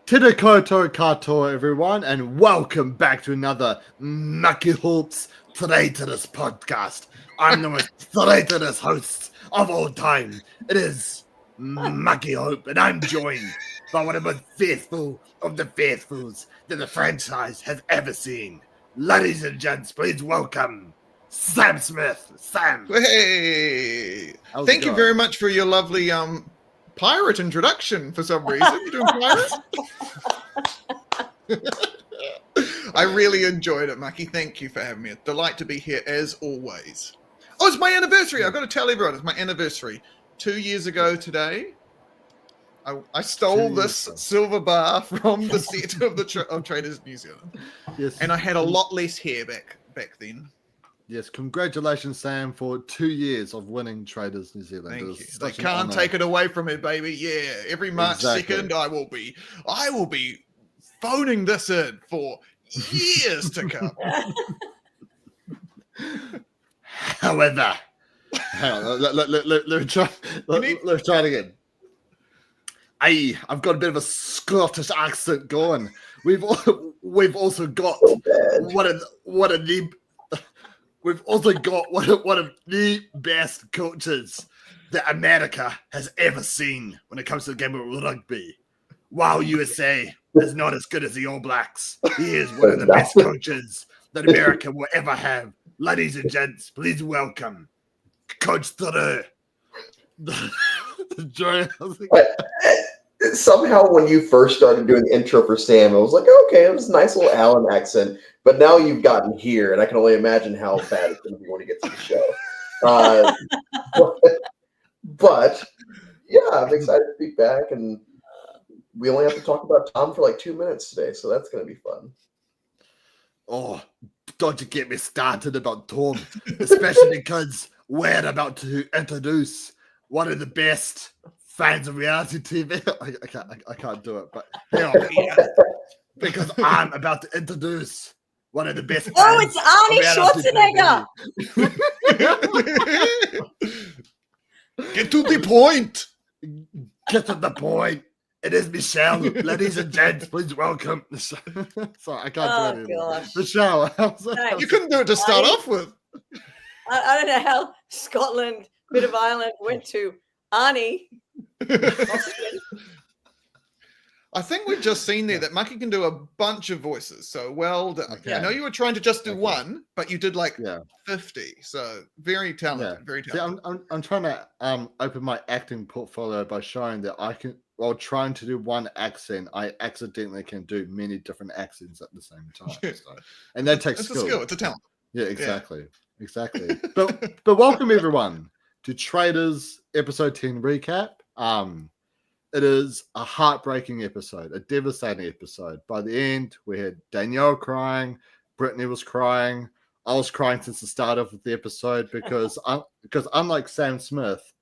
Tēnā koutou katoa, everyone, and welcome back to another Mucky Traitors podcast. I'm the most traitorous host of all time. It is Mucky Hope, and I'm joined by one of the most faithful of the faithfuls that the franchise has ever seen. Ladies and gents, please welcome Sam Smith. Sam. Hey! How's Thank it you going? very much for your lovely pirate introduction for some reason. You doing pirate? I really enjoyed it, Mucky. Thank you for having me. A delight to be here as always. Oh, it's my anniversary. I've got to tell everyone it's my anniversary. 2 years ago today, I stole this silver bar from the set of Traitors New Zealand. Yes. And I had a lot less hair back then. Yes, congratulations, Sam, for 2 years of winning Traitors New Zealand. Thank you. They can't take it away from me, baby. Yeah, every March 2nd, I will be phoning this in for years to come. However, hang on, let me try it again. I've got a bit of a Scottish accent going. We've also got one of the best coaches that America has ever seen when it comes to the game of rugby. While USA is not as good as the All Blacks, he is one of the best coaches that America will ever have. Ladies and gents, please welcome Coach Thoreau. Somehow, when you first started doing the intro for Sam, I was like, okay, it was a nice little Allen accent. But now you've gotten here, and I can only imagine how bad it's going to be when you get to the show. But yeah, I'm excited to be back, and we only have to talk about Tom for like 2 minutes today, so that's going to be fun. Oh, don't you get me started about Tom, especially because we're about to introduce one of the best fans of reality TV. I can't do it, but hang on. Because I'm about to introduce one of the best fans. Oh, it's Arnie Schwarzenegger. Get to the point. Get to the point. It is Michelle. Ladies and gents, please welcome. Sorry, I can't do it anymore. Gosh. Michelle, You couldn't do it to start off with. I don't know how Scotland, bit of Ireland, went to Arnie. I think we've just seen there that Mucky can do a bunch of voices. So well done. Okay. I know you were trying to just do one, but you did like 50. So very talented. Yeah. Very talented. See, I'm trying to open my acting portfolio by showing that I can, while trying to do one accent, I accidentally can do many different accents at the same time. So, and that takes It's skill. a skill. It's a talent. Yeah, exactly. But welcome everyone to Traitors episode 10 recap. It is a heartbreaking episode, a devastating episode. By the end, we had Danielle crying, Brittany was crying. I was crying since the start of the episode because unlike Sam Smith,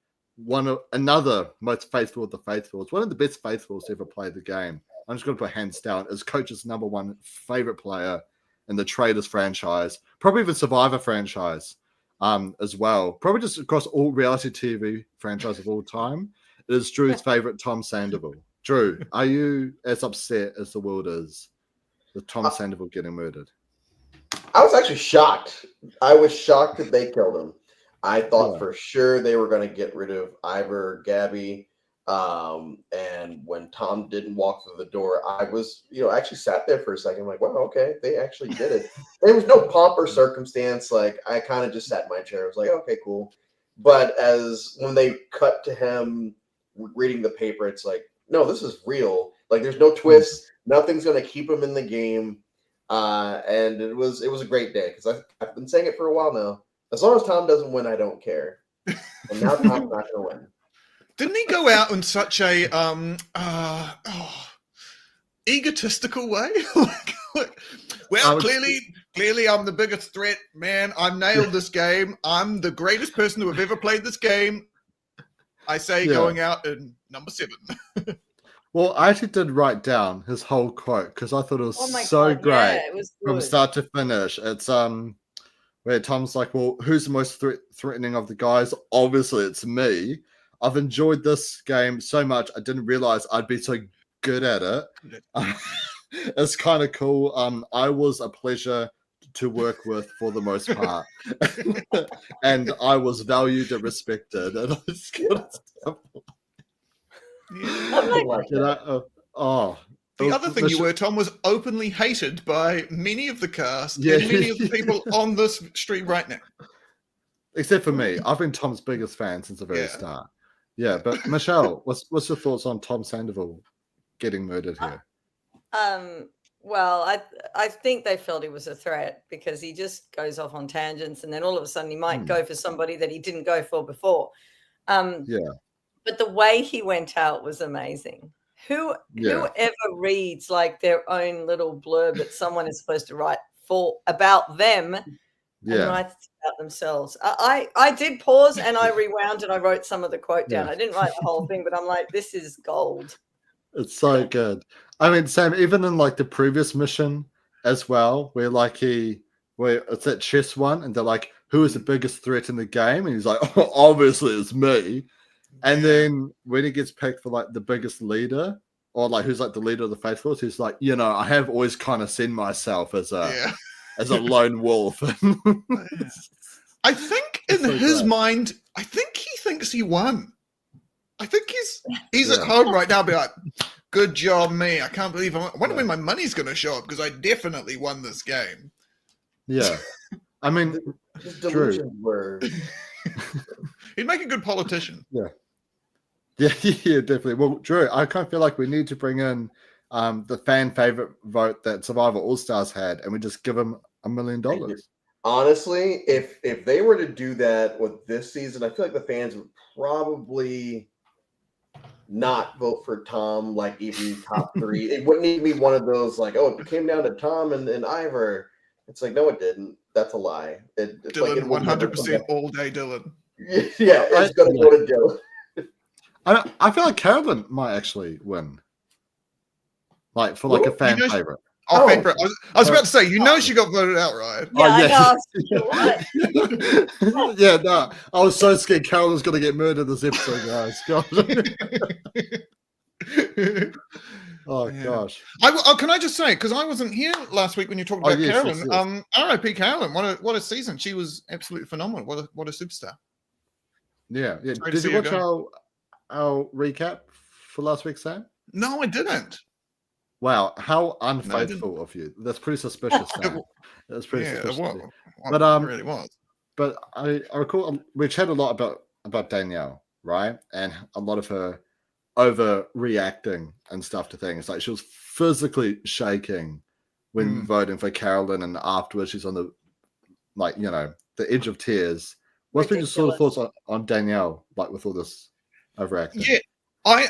another most faithful of the faithfuls, one of the best faithfuls to ever play the game. I'm just going to put hands down as Coach's number one favorite player in the Traitors franchise, probably the Survivor franchise as well. Probably just across all reality TV franchise of all time. It is Drew's favorite, Tom Sandoval. Drew, are you as upset as the world is with Tom Sandoval getting murdered? I was actually shocked. I was shocked that they killed him. I thought for sure they were going to get rid of Ivor, Gabby. And when Tom didn't walk through the door, I was, actually sat there for a second. I'm like, wow, okay, they actually did it. There was no pomp or circumstance. Like, I kind of just sat in my chair. I was like, okay, cool. But when they cut to him reading the paper, it's like, no, this is real. Like, there's no twist. Nothing's going to keep him in the game. And it was a great day because I've been saying it for a while now. As long as Tom doesn't win, I don't care. And now Tom's not going to win. Didn't he go out in such a egotistical way? Clearly, I'm the biggest threat, man. I've nailed this game. I'm the greatest person to have ever played this game. I say going out in number 7. Well, I actually did write down his whole quote because I thought it was great. Yeah, it was from good. start to finish. It's where Tom's like, well, who's the most threatening of the guys? Obviously, it's me. I've enjoyed this game so much, I didn't realize I'd be so good at it. It's kind of cool. I was a pleasure to work with for the most part, and I was valued and respected. And I was gonna I'm like, The other thing you were, Tom, was openly hated by many of the cast Yeah. and many of the people on this stream right now. except for me. I've been Tom's biggest fan since the very Yeah. start. Yeah, but Michelle, what's your thoughts on Tom Sandoval getting murdered here? Well, I think they felt he was a threat because he just goes off on tangents, and then all of a sudden he might go for somebody that he didn't go for before. Yeah. But the way he went out was amazing. Whoever reads like their own little blurb that someone is supposed to write about them and writes about themselves. I did pause and I rewound and I wrote some of the quote down. I didn't write the whole thing, but I'm like, this is gold. It's so good. I mean, Sam, even in like the previous mission as well, where it's that chess one, and they're like, who is the biggest threat in the game? And he's like, oh, obviously it's me. And then when he gets picked for like the biggest leader, or like who's like the leader of the faithful, he's like, I have always kind of seen myself as a lone wolf. I think in his mind, I think he thinks he won. I think he's at home right now, be like, good job, me. I can't believe I wonder when my money's going to show up because I definitely won this game. Yeah. I mean, his delusions were. He'd make a good politician. Yeah, definitely. Well, Drew, I kind of feel like we need to bring in the fan favorite vote that Survivor All Stars had, and we just give him $1 million. Honestly, if they were to do that with this season, I feel like the fans would probably not vote for Tom, like even top 3. It wouldn't even be one of those like, oh, it came down to Tom and Ivor. It's like, no, it didn't. That's a lie. It's Dylan, like 100% all day Dylan. Yeah, it's going to go to Dylan. I feel like Carolyn might actually win. Like for like a fan favorite. Oh, favorite. I was about to say, she got voted out, right? Yeah, I know. Yeah, no. I was so scared Carolyn's going to get murdered this episode, guys. God. Gosh. Can I just say, because I wasn't here last week when you talked about Carolyn. Yes. R.I.P. Carolyn. What a season. She was absolutely phenomenal. What a superstar. Yeah. Did you watch our recap for last week, Sam? No, I didn't. Wow, how unfaithful of you. That's pretty suspicious, Sam. That's pretty suspicious. But it really was. But I recall we chatted a lot about Danielle, right? And a lot of her overreacting and stuff to things. Like she was physically shaking when voting for Carolyn, and afterwards she's on the the edge of tears. What's been your sort of thoughts on Danielle, like with all this overreacting? Yeah, I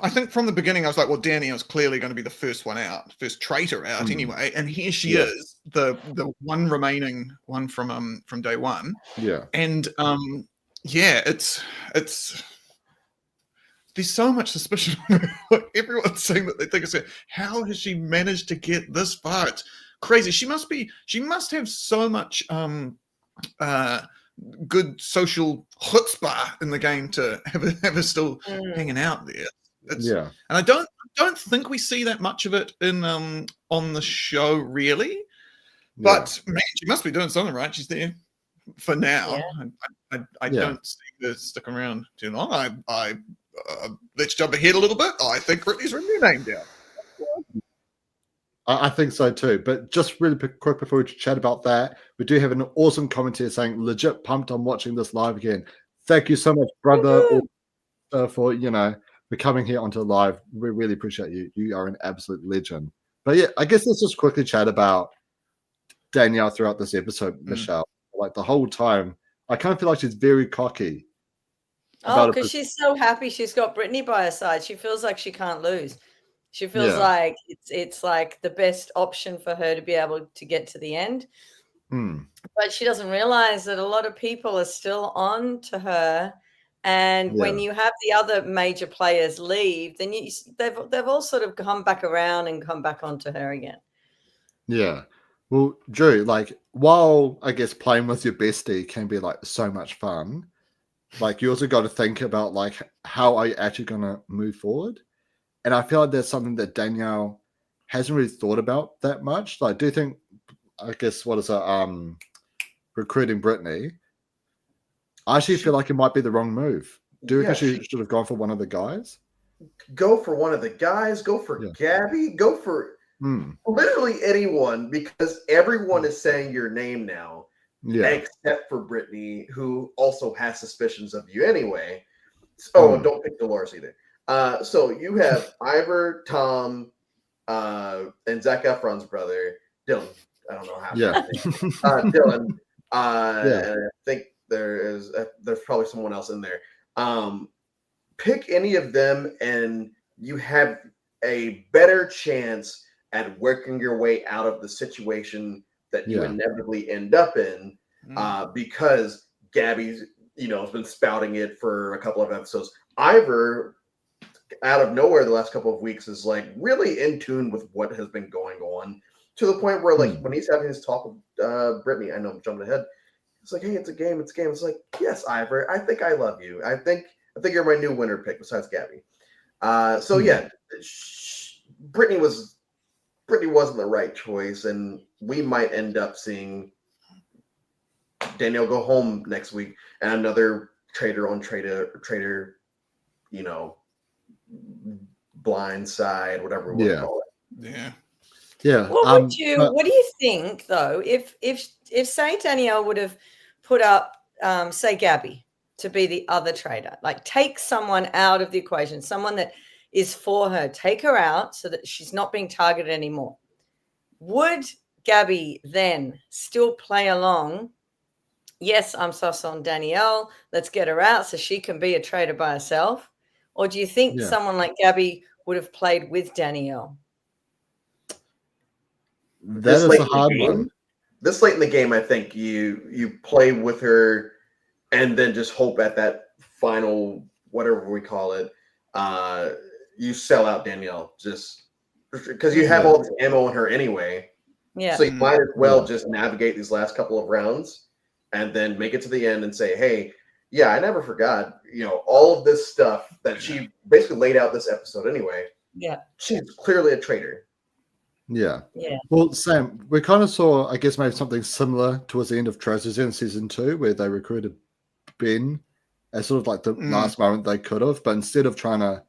think from the beginning I was like, well, Danielle's clearly going to be the first traitor out anyway, and here she is, the one remaining one from day one. Yeah, and it's there's so much suspicion. Everyone's saying that they think it's how has she managed to get this far? It's crazy. She must have so much good social chutzpah in the game to have her still hanging out there. And I don't think we see that much of it in on the show really. But man, she must be doing something right. She's there for now. I don't see her stick around too long. Let's jump ahead a little bit. I think Brittany's written her name down. I think so too. But just really quick before we chat about that, we do have an awesome comment here saying, legit pumped on watching this live again. Thank you so much, brother, for coming here onto live. We really appreciate you. You are an absolute legend. But yeah, I guess let's just quickly chat about Danielle throughout this episode, Michelle. Like the whole time, I kind of feel like she's very cocky. Oh, because she's so happy she's got Brittany by her side. She feels like she can't lose. She feels like it's like the best option for her to be able to get to the end. But she doesn't realize that a lot of people are still on to her. And when you have the other major players leave, then they've all sort of come back around and come back onto her again. Yeah. Well, Drew, like while I guess playing with your bestie can be like so much fun, like you also got to think about like how are you actually going to move forward. And I feel like there's something that Danielle hasn't really thought about that much. Like, do you think, I guess, what is it, recruiting Brittany? I actually feel like it might be the wrong move. Do you think she should have gone for one of the guys? Go for one of the guys. Go for Gabby. Go for literally anyone, because everyone is saying your name now, except for Brittany, who also has suspicions of you anyway. Oh, don't pick Dolores either. So you have Ivor, Tom, and Zac Efron's brother, Dylan. I don't know how. Dylan. And I think there's probably someone else in there. Pick any of them, and you have a better chance at working your way out of the situation that you inevitably end up in, because Gabby's, has been spouting it for a couple of episodes. Ivor, out of nowhere the last couple of weeks, is like really in tune with what has been going on, to the point where like when he's having his talk with Brittany, I know I'm jumping ahead, it's like, hey, it's a game. It's like, yes, Ivor, I think I love you. I think you're my new winner pick besides Gabby. Brittany wasn't the right choice, and we might end up seeing Danielle go home next week and another traitor on traitor, blind side, whatever we want to call it. Yeah. What do you think though, if say Danielle would have put up say Gabby to be the other traitor, like take someone out of the equation, someone that is for her, take her out so that she's not being targeted anymore, would Gabby then still play along? Yes, I'm sus on Danielle, let's get her out so she can be a traitor by herself. Or do you think someone like Gabby would have played with Danielle? That is a hard one. This late in the game, I think you play with her and then just hope at that final, whatever we call it, you sell out Danielle, just because you have all this ammo in her anyway. Yeah. So you might as well just navigate these last couple of rounds and then make it to the end and say, hey, I never forgot, all of this stuff that she basically laid out this episode anyway. Yeah. She's clearly a traitor. Yeah. Yeah. Well, Sam, we kind of saw, I guess, maybe something similar towards the end of Traitors in season 2, where they recruited Ben as sort of like the last moment they could have, but instead of trying to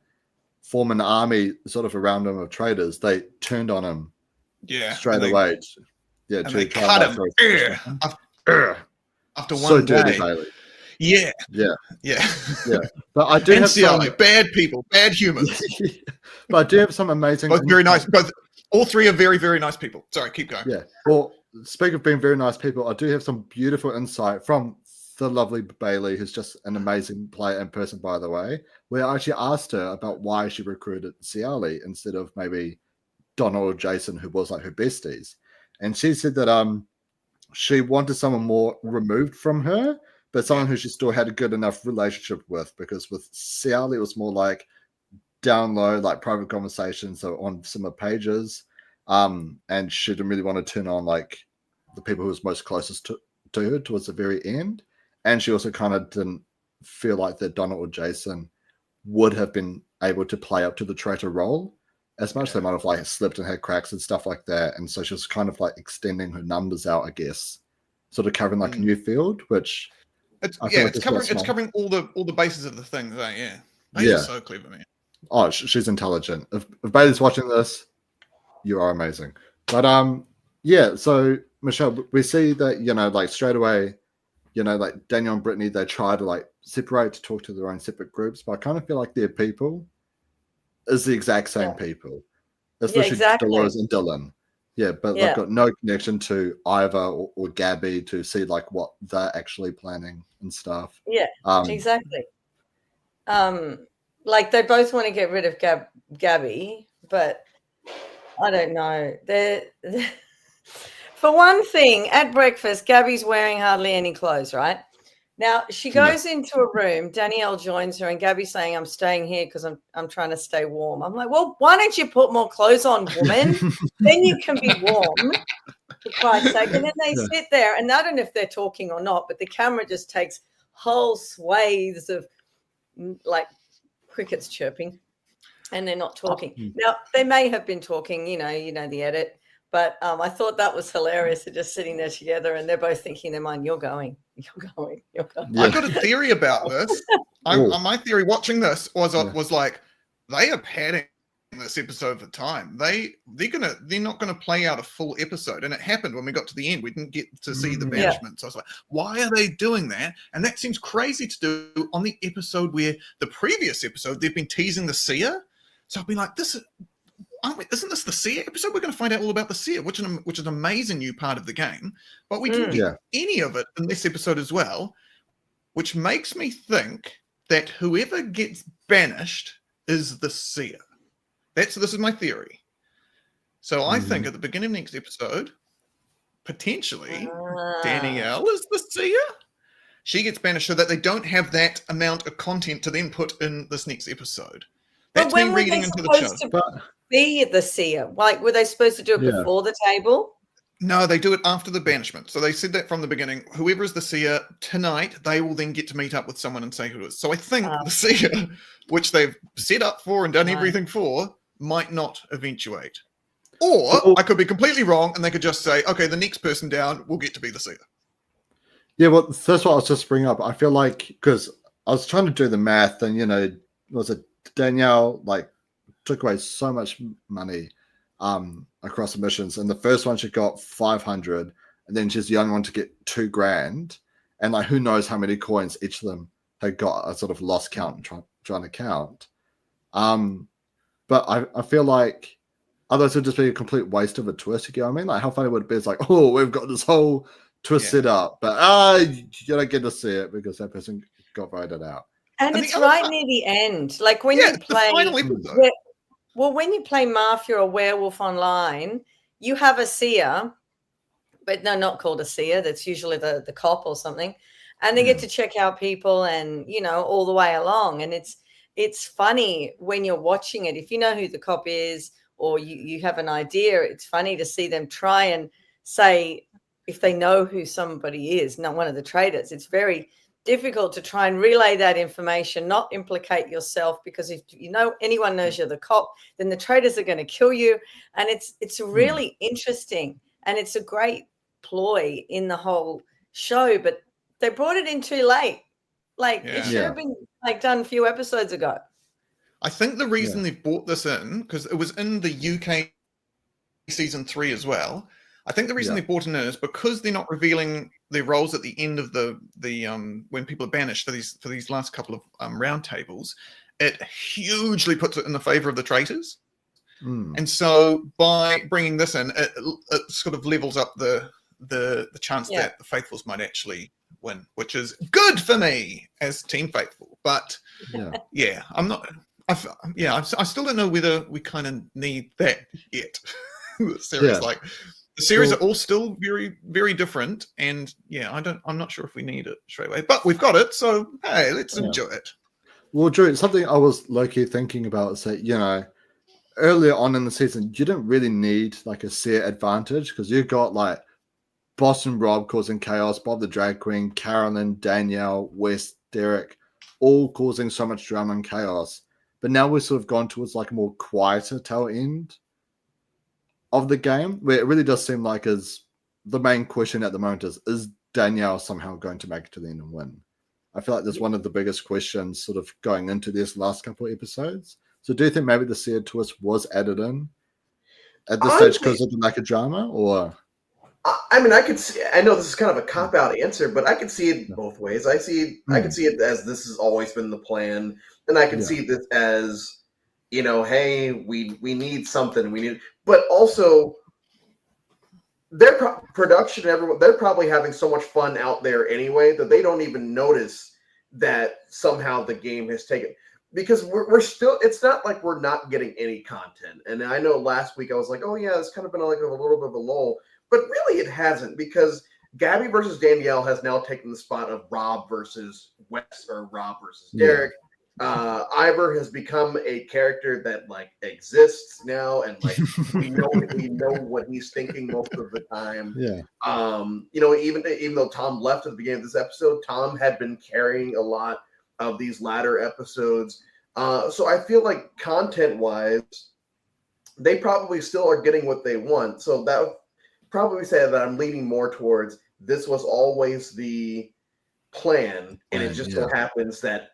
form an army sort of around him of traitors, they turned on him straight away. And they cut him after one so day. Dirty Bailey. Yeah. But I do have some bad people, bad humans. But I do have some amazing. Both very nice. All three are very, very nice people. Sorry, keep going. Yeah. Well, speaking of being very nice people, I do have some beautiful insight from the lovely Bailey, who's just an amazing player and person, by the way, where I actually asked her about why she recruited Ciali instead of maybe Donna or Jason, who was like her besties. And she said that she wanted someone more removed from her, but someone who she still had a good enough relationship with, because with Ciali, it was more like down low, like private conversations, so on similar pages. And she didn't really want to turn on like the people who was most closest to her towards the very end. And she also kind of didn't feel like that Donna or Jason would have been able to play up to the traitor role as much. They might have like slipped and had cracks and stuff like that. And so she was kind of like extending her numbers out, I guess, sort of covering like a new field, which it's covering all the bases of the thing. Bailey's so clever, man. Oh, she's intelligent. If Bailey's watching this, you are amazing. But so Michelle, we see that, like straight away, like Danielle and Brittany, they try to like separate to talk to their own separate groups, but I kind of feel like their people is the exact same people. It's literally Dolores and Dylan. Yeah, but they've got no connection to Ivor or Gabby to see like what they're actually planning and stuff. Yeah, exactly. Like they both want to get rid of Gabby, but I don't know. For one thing, at breakfast, Gabby's wearing hardly any clothes, right? Now, she goes into a room, Danielle joins her, and Gabby's saying, I'm staying here because I'm trying to stay warm. I'm like, well, why don't you put more clothes on, woman? Then you can be warm, for Christ's sake. And then they sit there, and I don't know if they're talking or not, but the camera just takes whole swathes of like crickets chirping, and they're not talking. Now they may have been talking, you know the edit, but I thought that was hilarious. They're just sitting there together, and they're both thinking in their mind, "You're going." Yeah. I got a theory about this. My theory watching this was like, they are padding this episode for time. They're not gonna play out a full episode, and it happened when we got to the end. We didn't get to see the banishment, so I was like, why are they doing that? And that seems crazy to do on the episode where the previous episode they've been teasing the seer. So I've been like, isn't this the seer episode? We're going to find out all about the seer, which is an amazing new part of the game, but we didn't get any of it in this episode as well, which makes me think that whoever gets banished is the seer. This is my theory. So I think at the beginning of next episode, potentially Danielle is the seer. She gets banished so that they don't have that amount of content to then put in this next episode. That's me reading into the show. Be the seer? Like, were they supposed to do it before the table? No, they do it after the banishment. So they said that from the beginning. Whoever is the seer tonight, they will then get to meet up with someone and say who it is. So I think the seer, which they've set up for and done everything for, might not eventuate. Or I could be completely wrong, and they could just say, okay, the next person down will get to be the seer. Yeah, well, that's what I was just bringing up. I feel like, because I was trying to do the math, and, was it Danielle, took away so much money across the missions, and the first one she got 500, and then she's the only one to get $2,000, and who knows how many coins each of them had got a sort of lost count and trying to count. But I feel like otherwise it would just be a complete waste of a twist. You get what I mean? How funny would it be? It's like, oh, we've got this whole twist set up, but you don't get to see it because that person got voted out. And it's right near the end. Like when you play when you play Mafia or Werewolf Online, you have a seer, but they're not called a seer. That's usually the cop or something. And they get to check out people and, all the way along. And it's funny when you're watching it. If you know who the cop is or you have an idea, it's funny to see them try and say if they know who somebody is, not one of the traitors. It's very difficult to try and relay that information, not implicate yourself, because if anyone knows you're the cop, then the traitors are going to kill you. And it's really interesting, and it's a great ploy in the whole show, but they brought it in too late. It should have been done a few episodes ago. I think the reason they've brought this in, because it was in the UK season 3 as well. I think the reason they brought it in is because they're not revealing their roles at the end of the when people are banished for these last couple of round tables. It hugely puts it in the favor of the traitors, and so by bringing this in, it sort of levels up the chance that the faithfuls might actually win, which is good for me as Team Faithful. But I'm not. I still don't know whether we kind of need that yet. The series, the series are all still very, very different, and I'm not sure if we need it straight away, but we've got it, so hey, let's enjoy it. Well, Drew, something I was low-key thinking about is that earlier on in the season, you didn't really need a seer advantage because you got Boston Rob causing chaos, Bob the Drag Queen, Carolyn, Danielle, West, Derek, all causing so much drama and chaos. But now we've sort of gone towards a more quieter tail end of the game, where it really does seem like the main question at the moment is Danielle somehow going to make it to the end and win? I feel like that's one of the biggest questions sort of going into this last couple of episodes. So do you think maybe the seer twist was added in at this stage because of the lack of drama, or? I mean, I could see. I know this is kind of a cop-out answer, but I could see it both ways. I could see it as this has always been the plan, and I can see this as, hey, we need something. But also, their production, everyone, they're probably having so much fun out there anyway that they don't even notice that somehow the game has taken. Because we're still, it's not like we're not getting any content. And I know last week I was like, oh yeah, it's kind of been a little bit of a lull. But really it hasn't, because Gabby versus Danielle has now taken the spot of Rob versus Wes or Rob versus Derek. Ivor has become a character that like exists now, and like we know what he's thinking most of the time. Yeah. Even though Tom left at the beginning of this episode, Tom had been carrying a lot of these latter episodes. So I feel like content-wise, they probably still are getting what they want. So that would probably say that I'm leaning more towards this was always the plan, and it just so happens that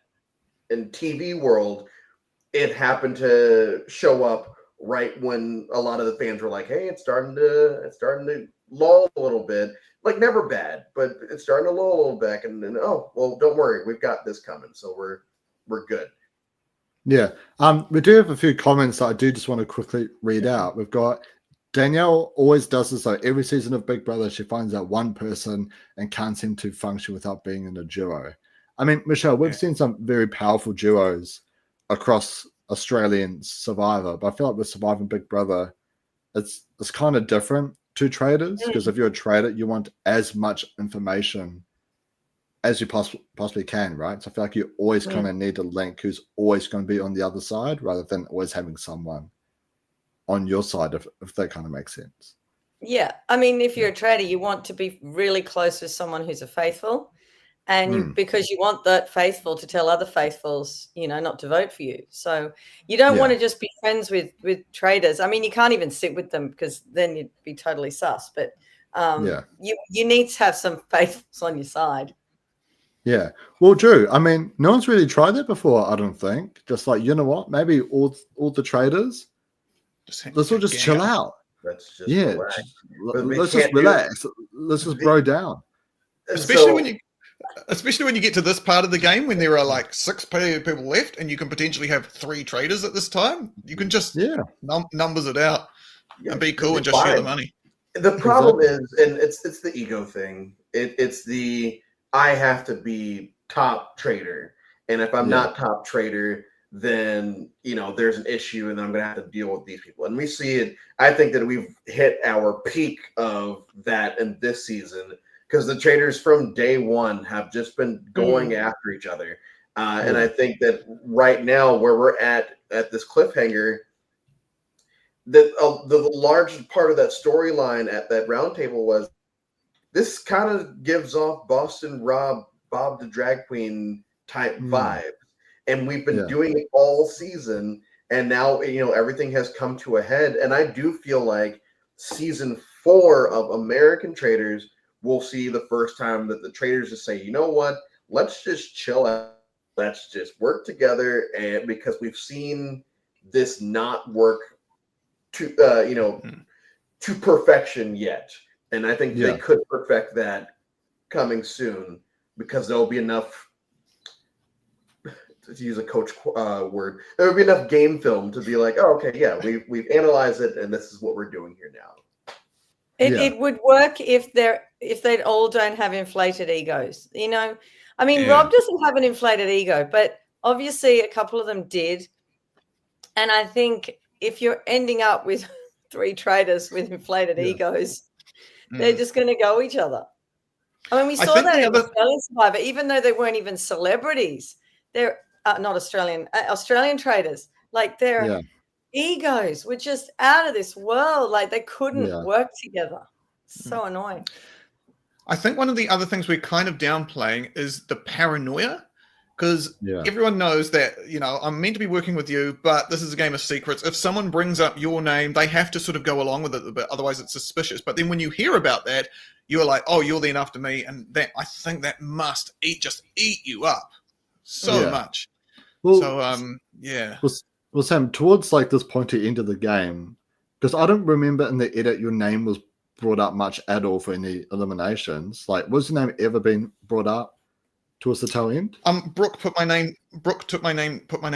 in TV world, it happened to show up right when a lot of the fans were like, "Hey, it's starting to lull a little bit." Like never bad, but it's starting to lull a little back. And then, oh well, don't worry, we've got this coming, so we're good. Yeah. We do have a few comments that I do just want to quickly read out. We've got Danielle always does this though. Every season of Big Brother, she finds out one person and can't seem to function without being in a duo. I mean, Michelle, we've seen some very powerful duos across Australian Survivor, but I feel like with Survivor Big Brother, it's kind of different to Traitors, because if you're a traitor, you want as much information as you possibly can, right? So I feel like you always kind of need a link who's always going to be on the other side, rather than always having someone on your side, if that kind of makes sense. Yeah. I mean, if you're a traitor, you want to be really close with someone who's a faithful. And because you want that faithful to tell other faithfuls, not to vote for you. So you don't want to just be friends with traitors. I mean, you can't even sit with them because then you'd be totally sus. But you need to have some faithfuls on your side. Yeah. Well, Drew, I mean, no one's really tried that before, I don't think. Just like, you know what? Maybe all the traitors, let's all just chill out. Let's just relax. Let's just relax. Let's just bro down. Especially when you get to this part of the game, when there are like 6 people left and you can potentially have 3 traitors at this time, you can just numbers it out and be cool and just share the money. The problem is, and it's the ego thing. It's the I have to be top traitor, and if I'm not top traitor, then there's an issue, and then I'm going to have to deal with these people. And we see it. I think that we've hit our peak of that in this season, because the traitors from day one have just been going after each other. And I think that right now, where we're at this cliffhanger, that the large part of that storyline at that roundtable was this kind of gives off Boston Rob, Bob the Drag Queen type vibe. And we've been doing it all season. And now, everything has come to a head. And I do feel like season 4 of American Traitors, we'll see the first time that the traitors just say, you know what, let's just chill out. Let's just work together. And because we've seen this not work to perfection yet. And I think they could perfect that coming soon, because there'll be enough, to use a coach word, there will be enough game film to be like, oh, okay, we've analyzed it, and this is what we're doing here now. It would work if they all don't have inflated egos. I mean, Rob doesn't have an inflated ego, but obviously a couple of them did. And I think if you're ending up with 3 traitors with inflated egos, they're just going to go each other. I mean, we saw that in Australian Survivor, even though they weren't even celebrities. They're not Australian traitors. Like their egos were just out of this world. Like they couldn't work together. So annoying. I think one of the other things we're kind of downplaying is the paranoia, because everyone knows that, I'm meant to be working with you, but this is a game of secrets. If someone brings up your name, they have to sort of go along with it a bit. Otherwise it's suspicious. But then when you hear about that, you're like, oh, you're then after me. And that, I think that must eat you up so much. Well, so, Well, Sam, towards like this pointy end of the game, because I don't remember in the edit your name was brought up much at all for any eliminations. Like, was your name ever been brought up towards the tail end? Brooke took my name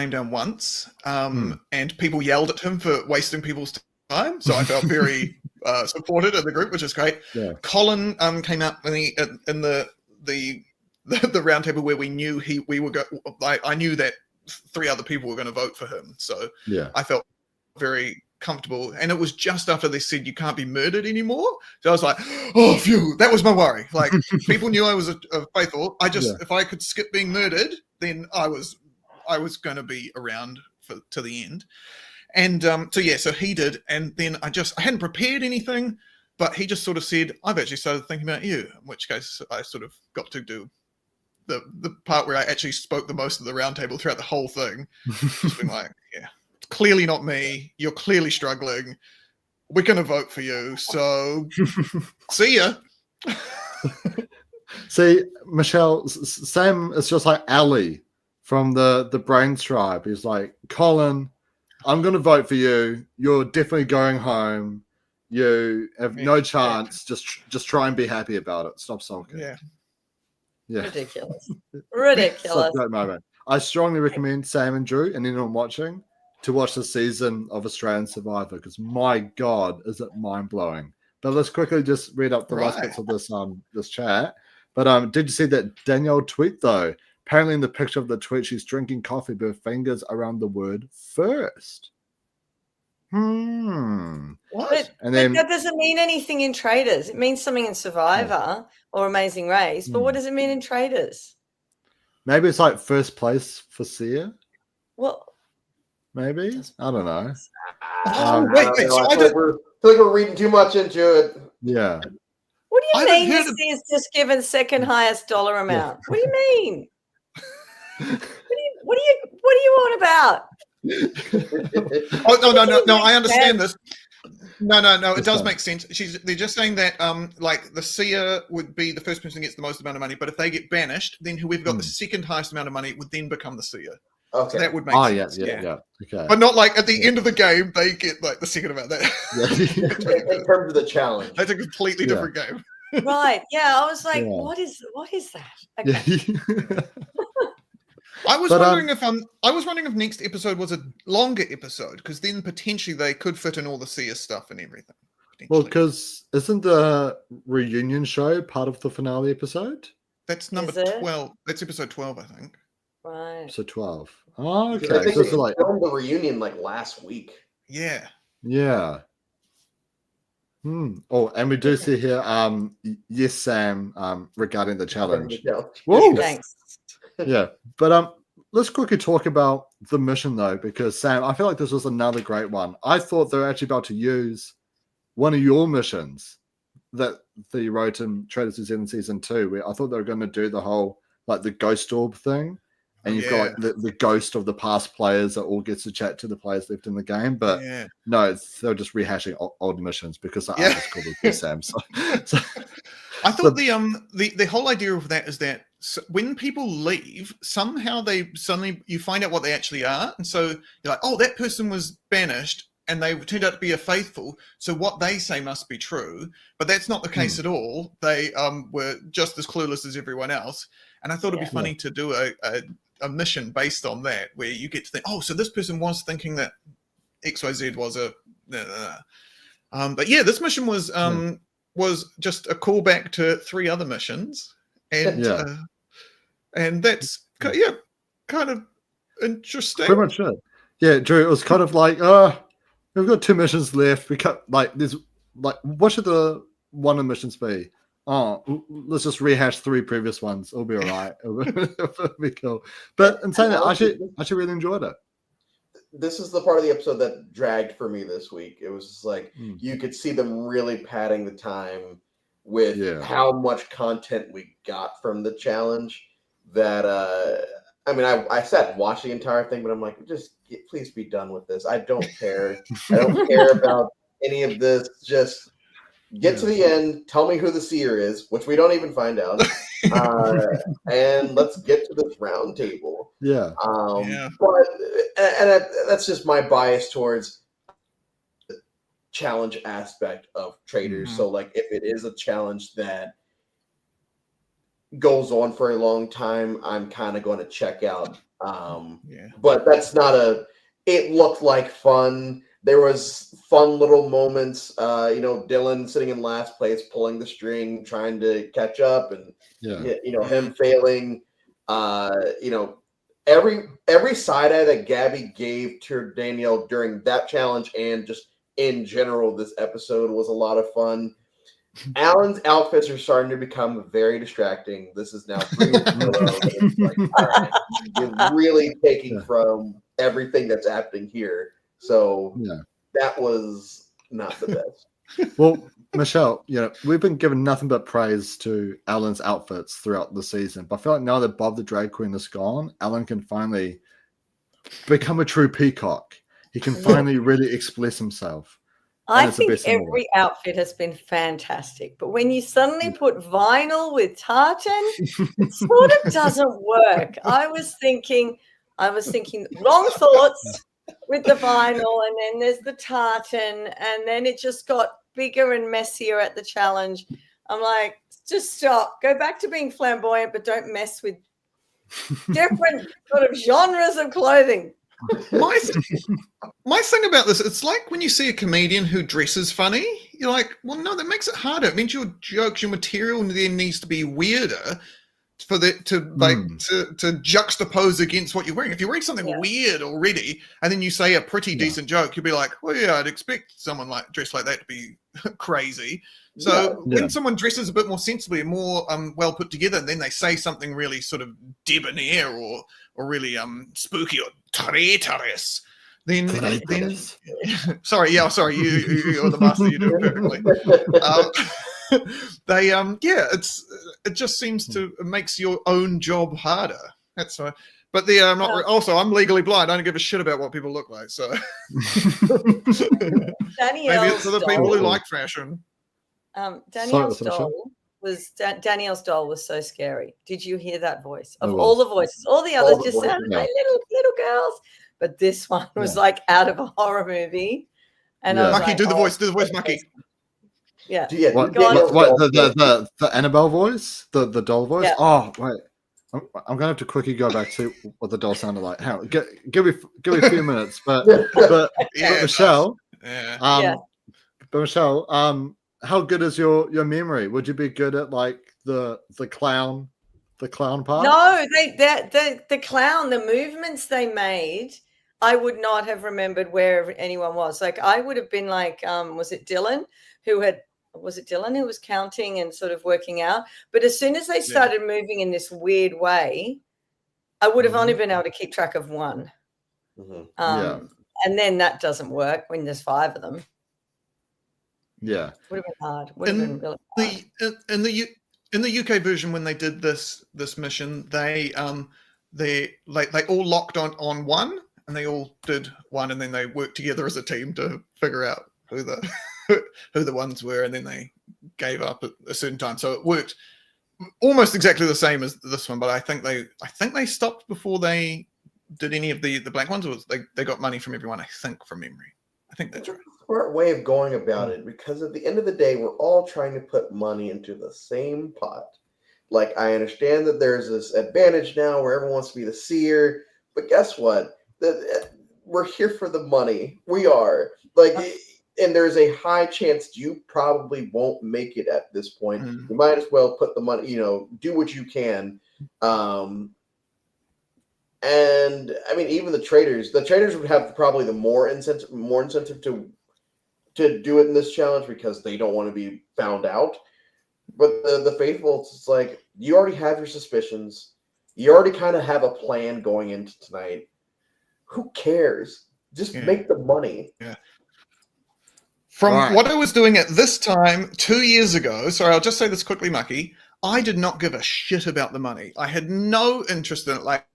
down once, and people yelled at him for wasting people's time. So I felt very supported in the group, which is great. Yeah. Colin came up in the round table where we knew I knew that 3 other people were going to vote for him. So I felt very comfortable. And it was just after they said you can't be murdered anymore. So I was like, oh, phew, that was my worry. Like people knew I was a faithful. If I could skip being murdered, then I was I was going to be around to the end. And so he did. And then I hadn't prepared anything, but he just sort of said, I've actually started thinking about you, in which case I sort of got to do the part where I actually spoke the most of the round table throughout the whole thing. Just being like, yeah, it's clearly not me. You're clearly struggling. We're going to vote for you. So see ya. See, Michelle, Sam is just like Ali from the Brains Tribe. He's like, Colin, I'm going to vote for you. You're definitely going home. You have no chance. Just try and be happy about it. Stop sulking. Yeah. Ridiculous. Ridiculous. Great moment. I strongly recommend Sam and Drew and anyone watching to watch the season of Australian Survivor because my God, is it mind blowing. But let's quickly just read up the last bits of this chat. But did you see that Danielle tweet though? Apparently in the picture of the tweet, she's drinking coffee with her fingers around the word first. What? And then that doesn't mean anything in Traitors. It means something in Survivor or Amazing Race. But what does it mean in Traitors? Maybe it's like first place for Sia. Well, maybe I don't know. Wait. So I feel like we're reading too much into it. Yeah. What do you mean this is just given second highest dollar amount? What do you mean? What are you on about? Oh no! I understand this. No. It does make sense. They're just saying that like the seer would be the first person who gets the most amount of money, but if they get banished, then whoever got the second highest amount of money would then become the seer. Okay, so that would make sense. Yeah. Okay, but not like at the end of the game they get like the second amount. That in terms of the challenge, that's a completely different game. Right? Yeah, I was like, what is that? Okay. I was wondering if next episode was a longer episode because then potentially they could fit in all the seer stuff and everything. Well, because isn't the reunion show part of the finale episode? That's number 12. That's episode 12, I think. Right. Episode 12. Oh, okay. I think so they filmed the reunion like last week. Yeah. Yeah. Oh, and we do see here, yes, Sam, regarding the challenge. Whoa. Thanks. Yeah, but let's quickly talk about the mission though, because Sam, I feel like this was another great one. I thought they were actually about to use one of your missions that you wrote in Traitors New Zealand season 2, where I thought they were going to do the whole like the ghost orb thing, and you've got like the ghost of the past players that all gets to chat to the players left in the game. But no, they're just rehashing old missions because the artist called it Sam. So I thought the whole idea of that is that when people leave, somehow you find out what they actually are, and so you're like, oh, that person was banished, and they turned out to be a faithful. So what they say must be true, but that's not the case at all. They were just as clueless as everyone else, and I thought it'd be funny to do a mission based on that, where you get to think, oh, so this person was thinking that XYZ was a. But yeah, this mission was just a callback to 3 other missions, and that's kind of interesting. Pretty much it. Yeah, Drew. It was kind of like, we've got 2 missions left. We cut there's what should the one of the missions be? Oh, let's just rehash 3 previous ones. It'll be all right. It'll be cool. But in saying that, I actually really enjoyed it. This is the part of the episode that dragged for me this week. It was just like you could see them really padding the time with how much content we got from the challenge. That I mean, I sat and watched the entire thing, but I'm like, please be done with this. I don't care. I don't care about any of this. Just get to the end. Tell me who the seer is, which we don't even find out, and let's get to this round table. Yeah. But that's just my bias towards the challenge aspect of Traitors. So, like, if it is a challenge that goes on for a long time, I'm kind of going to check out. But that's not it looked like fun. There was fun little moments, Dylan sitting in last place, pulling the string, trying to catch up, and him failing. Every side eye that Gabby gave to Danielle during that challenge and just in general this episode was a lot of fun. Alan's outfits are starting to become very distracting. This is now 3 years in a row. It's like, all right, you're really taking from everything that's happening here. So that was not the best. Well, Michelle, we've been given nothing but praise to Alan's outfits throughout the season. But I feel like now that Bob the Drag Queen is gone, Alan can finally become a true peacock. He can finally really express himself. I think every outfit has been fantastic, but when you suddenly put vinyl with tartan, it sort of doesn't work. I was thinking wrong thoughts with the vinyl, and then there's the tartan, and then it just got bigger and messier at the challenge. I'm like, just stop. Go back to being flamboyant, but don't mess with different sort of genres of clothing. My thing about this, it's like when you see a comedian who dresses funny, you're like, well, no, that makes it harder. It means your jokes, your material then needs to be weirder for that to juxtapose against what you're wearing. If you're wearing something weird already, and then you say a pretty decent joke, you'll be like, well, yeah, I'd expect someone dressed like that to be crazy. So when someone dresses a bit more sensibly and more well put together, and then they say something really sort of debonair or really spooky or traitorous, then sorry, you're the master, you do it perfectly. It just seems to it makes your own job harder. That's why. But I'm not. Also, I'm legally blind. I don't give a shit about what people look like. So maybe it's other people who like fashion. Danielle's doll was so scary. Did you hear that voice? Of all the voices, all the others just sounded like little girls, but this one was like out of a horror movie. And I was Mucky, do the voice, Mucky. Yeah. What, the Annabelle voice, the doll voice. Yeah. Oh wait, I'm gonna have to quickly go back to what the doll sounded like. How? Give me a few minutes, but Michelle, how good is your memory? Would you be good at like the clown part? No, the clown, the movements they made, I would not have remembered where anyone was. Like I would have been like, was it Dylan who was counting and sort of working out? But as soon as they started moving in this weird way, I would have only been able to keep track of one. And then that doesn't work when there's 5 of them. Yeah, would have been hard. Would have been really hard. In the UK version, when they did this mission, they all locked on one, and they all did one, and then they worked together as a team to figure out who the ones were, and then they gave up at a certain time. So it worked almost exactly the same as this one, but I think they stopped before they did any of the blank ones. Or they got money from everyone, I think, from memory. I think that's right. Smart way of going about it, because at the end of the day, we're all trying to put money into the same pot. Like, I understand that there's this advantage now where everyone wants to be the seer, but guess what? We're here for the money. We are. And there's a high chance you probably won't make it at this point. You might as well put the money, do what you can. And I mean, even the Traitors would have probably the more incentive to do it in this challenge, because they don't want to be found out. But the faithful, it's like, you already have your suspicions. You already kind of have a plan going into tonight. Who cares? Just make the money. Yeah. From what I was doing at this time 2 years ago, sorry, I'll just say this quickly, Mucky, I did not give a shit about the money. I had no interest in it. Like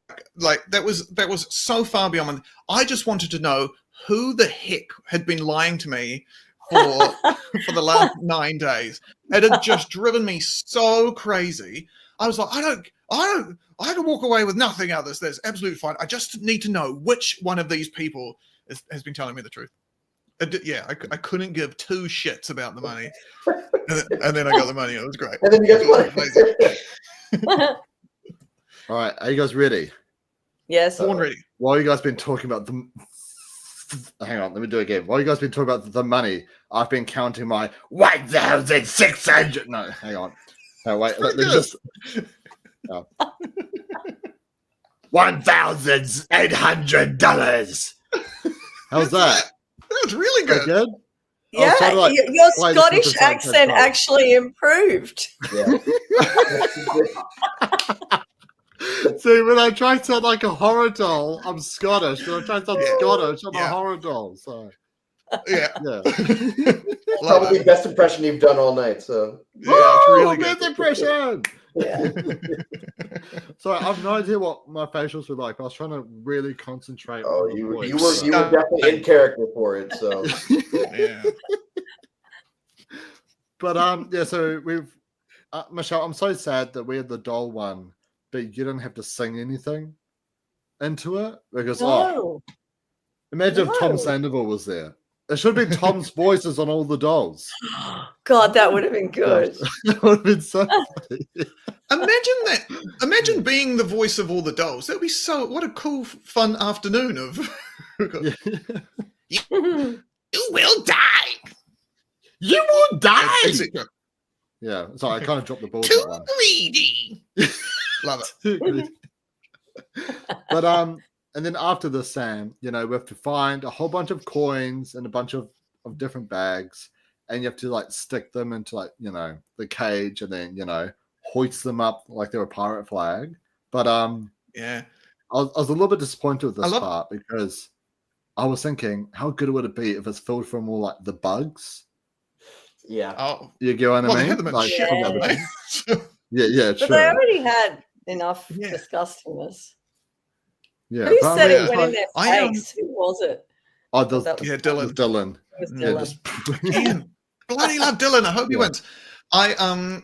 that was so far beyond my, I just wanted to know who the heck had been lying to me for the last 9 days. It had just driven me so crazy. I was like, I can walk away with nothing out of this. That's absolutely fine. I just need to know which one of these people has been telling me the truth. I couldn't give 2 shits about the money. And then I got the money. It was great. And then you got the money. All right. Are you guys ready? Yes. Born ready. While you guys been talking about hang on, let me do it again. While you guys been talking about the money, I've been counting my 1,600. No, hang on. No, wait. Let me just. No. $1,800. How's that? That's really good. Good. Yeah, like, your Scottish accent actually improved. Yeah. See, when I try to sound like a horror doll, I'm Scottish. When I try to sound Scottish, I'm a horror doll. So, yeah. Probably the best impression you've done all night. So, yeah, it's really good. Best impression. Yeah. So I've no idea what my facials were like. I was trying to really concentrate. Oh, on you were voice, definitely in character for it. So, yeah. But yeah. So we've Michelle. I'm so sad that we had the doll one, but you didn't have to sing anything into it because imagine if Tom Sandoval was there. There should have been Tom's voices on all the dolls. God, that would have been good. That would have been so funny. Imagine that. Imagine being the voice of all the dolls. That would be so. What a cool, fun afternoon of. You will die. You will die. Yeah. Sorry, I kind of dropped the ball. Too greedy. Love it. But and then after this, Sam, we have to find a whole bunch of coins and a bunch of different bags, and you have to like stick them into the cage, and then hoist them up like they're a pirate flag. But yeah, I was a little bit disappointed with this part because I was thinking, how good would it be if it's filled from all like the bugs? Yeah. Oh, you get what I mean? They had them like, yeah, true. But they already had enough disgustingness. Yeah, who said it went in their face? Who was it? Oh, Dylan. Dylan. Dylan. Bloody love Dylan. I hope he wins. I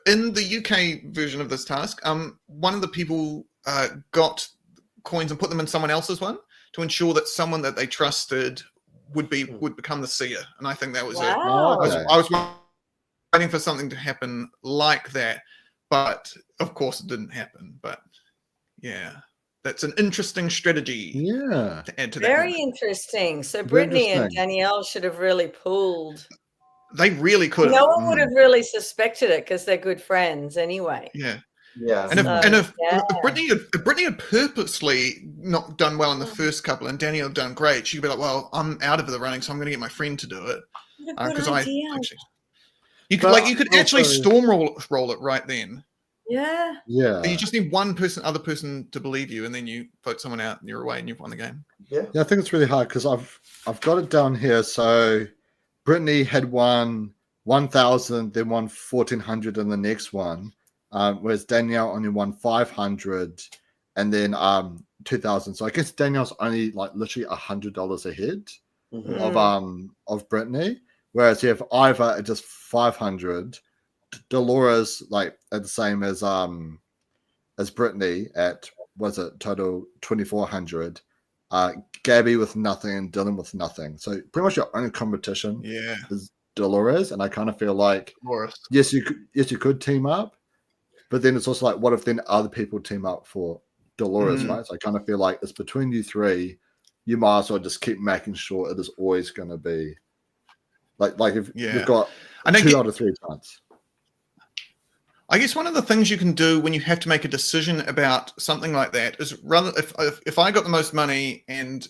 in the UK version of this task, one of the people got coins and put them in someone else's one to ensure that someone that they trusted would become the seer, and I think that was it. I was waiting for something to happen like that, but of course it didn't happen. But yeah. That's an interesting strategy. Yeah. To add to that. Very interesting. So Brittany and Danielle should have really pulled. They really could. No one would have really suspected it because they're good friends anyway. Yeah. Yeah. And if Brittany had purposely not done well in the first couple and Danielle had done great, she'd be like, well, I'm out of the running, so I'm going to get my friend to do it. Because you could actually stormroll it right then. Yeah. Yeah. You just need other person to believe you, and then you vote someone out, and you're away, and you've won the game. Yeah. Yeah, I think it's really hard because I've got it down here. So Brittany had won 1,000, then won 1,400 in the next one, whereas Danielle only won 500, and then 2,000. So I guess Danielle's only like literally $100 ahead of Brittany, whereas you have Ivor at just 500. Dolores like at the same as Brittany at total 2,400. Gabby with nothing and Dylan with nothing. So pretty much your only competition is Dolores, and I kind of feel like yes you could team up, but then it's also like what if then other people team up for Dolores, right? So I kind of feel like it's between you three. You might as well just keep making sure it is always going to be like if you've got 2 out of 3 times. I guess one of the things you can do when you have to make a decision about something like that is rather if I got the most money and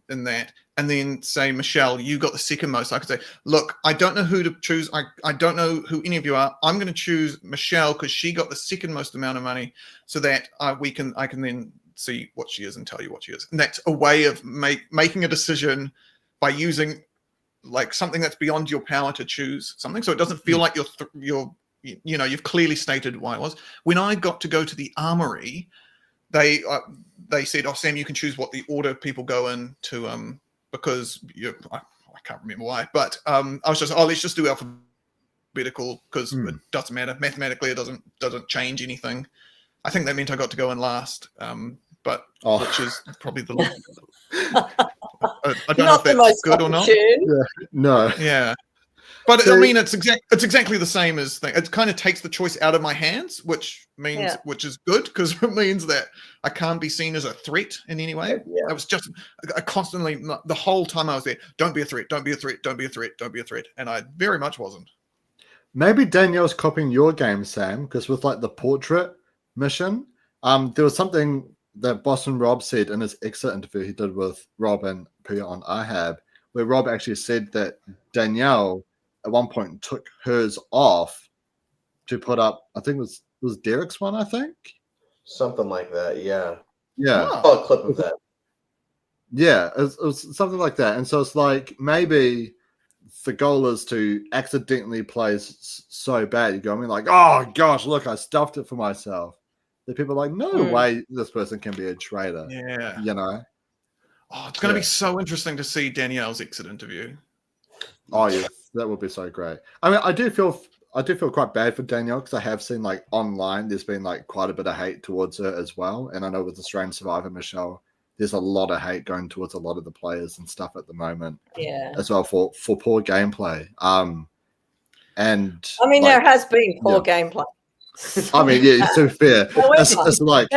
in that, and then say Michelle, you got the second most, I could say, look, I don't know who to choose. I don't know who any of you are. I'm going to choose Michelle because she got the second most amount of money, so that I can then see what she is and tell you what she is. And that's a way of making a decision by using like something that's beyond your power to choose something, so it doesn't feel like you've clearly stated why it was. When I got to go to the armory, they said, "Oh, Sam, you can choose what the order people go in to because I can't remember why, but I was just let's just do alphabetical because it doesn't matter mathematically. It doesn't change anything. I think that meant I got to go in last, but which is probably the I don't know if that's good or not. Yeah. No, yeah. But I mean, it's exactly the same as thing. It kind of takes the choice out of my hands, which is good because it means that I can't be seen as a threat in any way. Yeah. I was just constantly the whole time I was there. Don't be a threat. Don't be a threat. Don't be a threat. Don't be a threat. And I very much wasn't. Maybe Danielle's copying your game, Sam, because with like the portrait mission, there was something that Boston Rob said in his exit interview he did with Rob and Priya on Ahab, where Rob actually said that Danielle at one point took hers off to put up, I think it was Derek's one, I think. Something like that, yeah. Yeah. Oh, a clip of that. Yeah, it was something like that. And so it's like maybe the goal is to accidentally play so bad. You go, I mean, like, oh gosh, look, I stuffed it for myself. That people are like, no way this person can be a traitor. Yeah. You know? Oh, it's going to be so interesting to see Danielle's exit interview. Oh, yeah, that would be so great. I mean, I do feel quite bad for Danielle because I have seen like online there's been like quite a bit of hate towards her as well. And I know with the Australian Survivor, Michelle, there's a lot of hate going towards a lot of the players and stuff at the moment. Yeah. As well for poor gameplay. And I mean, there has been poor gameplay. I mean, yeah, it's so fair. It's like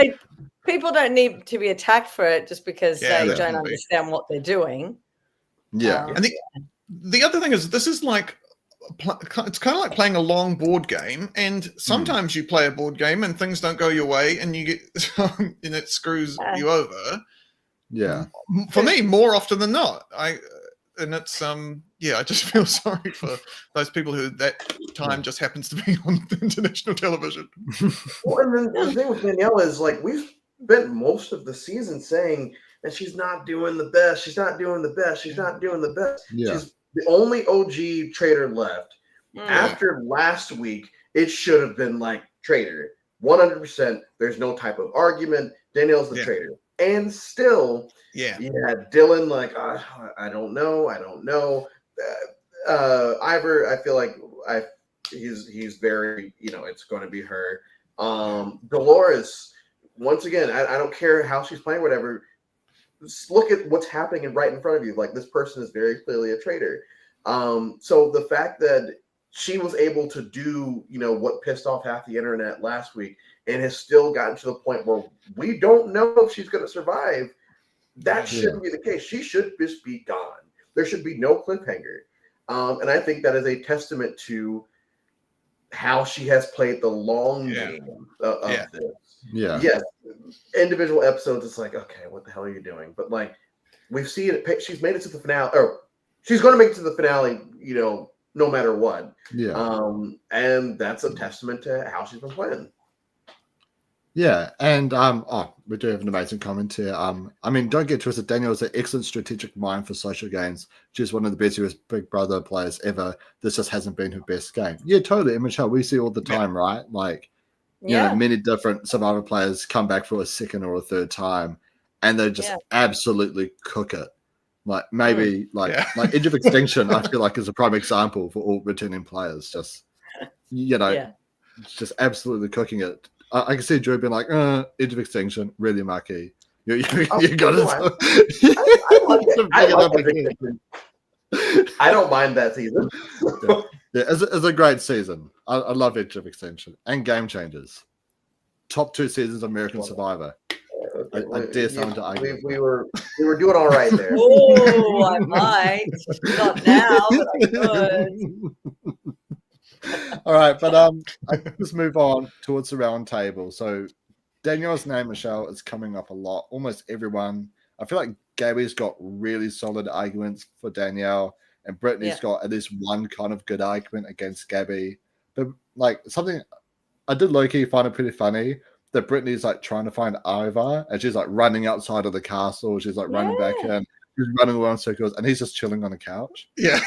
people don't need to be attacked for it just because they don't understand what they're doing. Yeah. And the other thing is, this is like, it's kind of like playing a long board game, and sometimes you play a board game and things don't go your way and you get and it screws you over. Yeah. For me, more often than not. I just feel sorry for those people who that time just happens to be on international television. Well, and then the thing with Danielle is, like, we've spent most of the season saying that she's not doing the best. She's not doing the best. She's not doing the best. Yeah. She's the only OG traitor left. After last week, it should have been like traitor. 100%. There's no type of argument. Danielle's the traitor. And still, you had Dylan like, I don't know. Ivor, I feel like he's very, it's going to be her. Dolores, once again, I don't care how she's playing, whatever. Just look at what's happening right in front of you. Like, this person is very clearly a traitor. So the fact that she was able to do, what pissed off half the internet last week and has still gotten to the point where we don't know if she's going to survive, that shouldn't be the case. She should just be gone. There should be no cliffhanger. And I think that is a testament to how she has played the long game of this. Yeah. Yes. Individual episodes, it's like, okay, what the hell are you doing? But like, we've seen it. She's made it to the finale, or she's going to make it to the finale, no matter what. Yeah. And that's a testament to how she's been playing. Yeah, and we do have an amazing comment here. I mean, don't get twisted. Danielle is an excellent strategic mind for social games. She's one of the best US Big Brother players ever. This just hasn't been her best game. Yeah, totally. And Michelle, we see all the time, right? Like, you know, many different Survivor players come back for a second or a third time, and they just absolutely cook it. Like maybe like Edge of Extinction, I feel like is a prime example for all returning players. Just just absolutely cooking it. I can see Drew being like, Edge of Extinction, really, Mucky. You got it. I don't mind that season. It's a great season. I love Edge of Extinction and Game Changers. Top 2 seasons of American Survivor. I dare someone to argue. We were doing all right there. Oh, I might. Not now, but I could. All right, but let's move on towards the round table. So Danielle's name, Michelle, is coming up a lot. Almost everyone. I feel like Gabby's got really solid arguments for Danielle, and Brittany's got at least one kind of good argument against Gabby. But like something I did low-key find it pretty funny that Brittany's like trying to find Ivar, and she's like running outside of the castle. She's like running back in. He's running around circles, and he's just chilling on a couch. Yeah.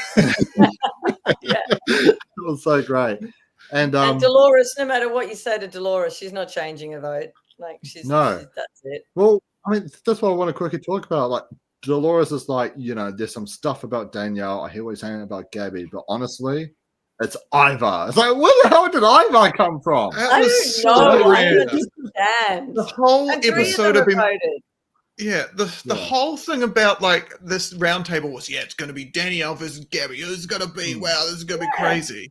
It was so great. And Dolores, no matter what you say to Dolores, she's not changing a vote. Like that's it. Well, I mean, that's what I want to quickly talk about. Like Dolores is like, there's some stuff about Danielle. I hear what you're saying about Gabby, but honestly, it's Ivar. It's like, where the hell did Ivar come from? That was so random. The whole episode of him. Yeah, the whole thing about like this roundtable was, it's going to be Danielle versus Gabby. It's going to be, wow, this is going to be crazy.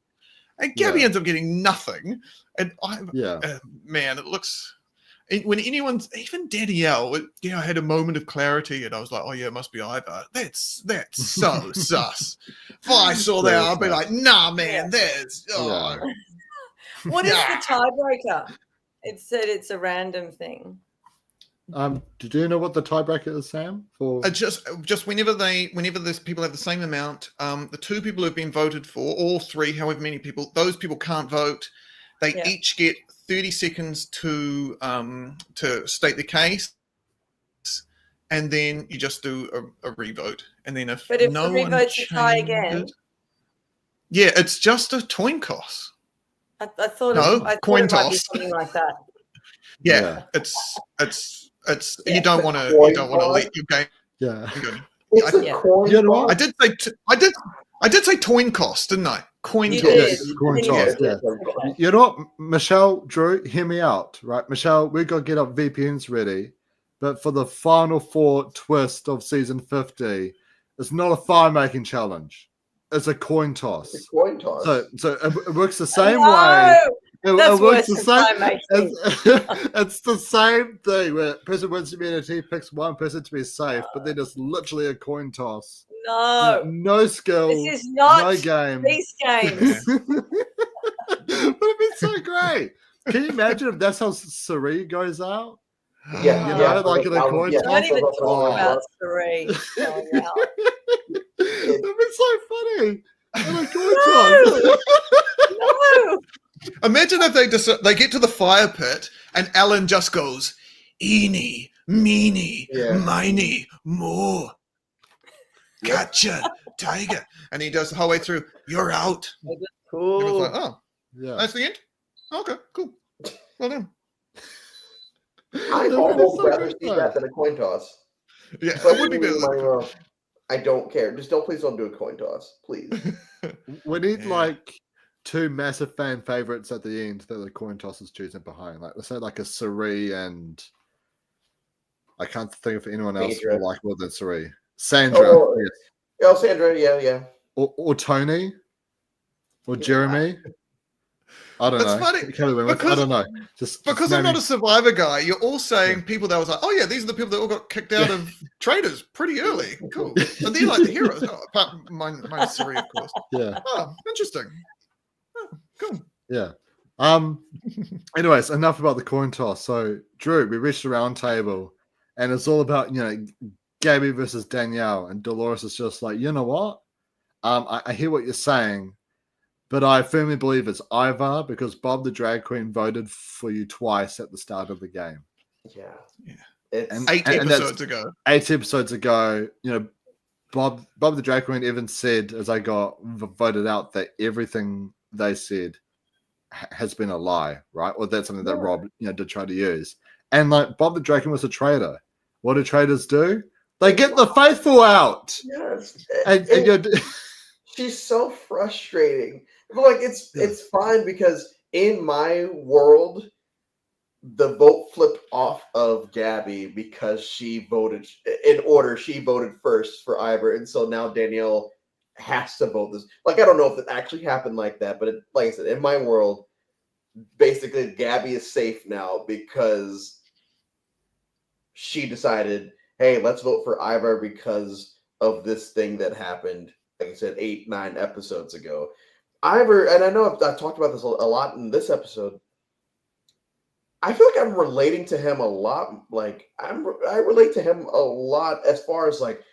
And Gabby ends up getting nothing. And man, it looks, when anyone's, even Danielle, had a moment of clarity, and I was like, oh yeah, it must be Ivar. That's so sus. If I saw that, I'd be like, nah, man, there's. Oh. What is the tiebreaker? It said it's a random thing. Do you know what the tiebreaker is, Sam? For just whenever there's people have the same amount, the two people who've been voted for, or three, however many people, those people can't vote. They each get 30 seconds to state the case, and then you just do a revote. And then if the revote's a tie again, it's just a coin toss. I thought it might be something like that. Yeah. It's you don't want to let your game. Yeah. It's a coin. You know what? I did say coin cost, didn't I? Coin toss. Yes, coin toss. Yeah. You know what, Michelle, Drew, hear me out, right? Michelle, we got to get up VPNs ready, but for the final 4 twist of season 50, it's not a fire making challenge. It's a coin toss. It's a coin toss. So it works the same way. That's it works worse the than same. time It's the same thing where person wins immunity, picks one person to be safe, but then it's literally a coin toss. No skill. This is not no game. These games. But it'd be so great. Can you imagine if that's how Sari goes out? Yeah, you know, like in a coin toss. Don't even talk about Sari going out. That'd be so funny. In a coin toss. No. Imagine if they get to the fire pit and Alan just goes, "Eeny, meeny, miny, mo. Gotcha, tiger," and he does the whole way through. You're out. Cool. Everyone's like, "Oh, Yeah. that's the end." Okay, cool. Well done. I'd almost rather see that than a coin toss. Yeah, But it would be better. I don't care. Please don't do a coin toss, please. We need like 2 massive fan favorites at the end that the coin toss is choosing behind. Like let's say like a Sari and I can't think of anyone else more likable than Sari. Sandra. Oh, yes. Oh, Sandra, yeah. Or Tony. Or Jeremy. I don't know. Funny because, I don't know. Because I'm not a Survivor guy, you're all saying people that was like, oh yeah, these are the people that all got kicked out of Traitors pretty early. Cool. And they're like the heroes. Oh, apart from mine Sari, of course. Yeah. Oh, interesting. Oh, cool. Yeah. Anyways, enough about the coin toss. So, Drew, we reached the round table, and it's all about Gabby versus Danielle, and Dolores is just like, you know what? I hear what you're saying, but I firmly believe it's Ivar because Bob the Drag Queen voted for you twice at the start of the game. Yeah. It's 8 episodes ago. 8 episodes ago, Bob the Drag Queen even said, as I got voted out, that everything they said has been a lie, right? Or that's something that Rob, did try to use. And like Bob the Drag Queen was a traitor. What do traitors do? They get the faithful out. Yes. And she's so frustrating. But like it's fine because in my world, the vote flipped off of Gabby because she voted first for Ivar, and so now Danielle has to vote this. Like I don't know if it actually happened like that, but like I said, in my world, basically Gabby is safe now because she decided, hey, let's vote for Ivar because of this thing that happened. Like I said, 8-9 episodes ago. Ivar, and I know I've talked about this a lot in this episode. I feel like I'm relating to him a lot. Like I relate to him a lot as far as like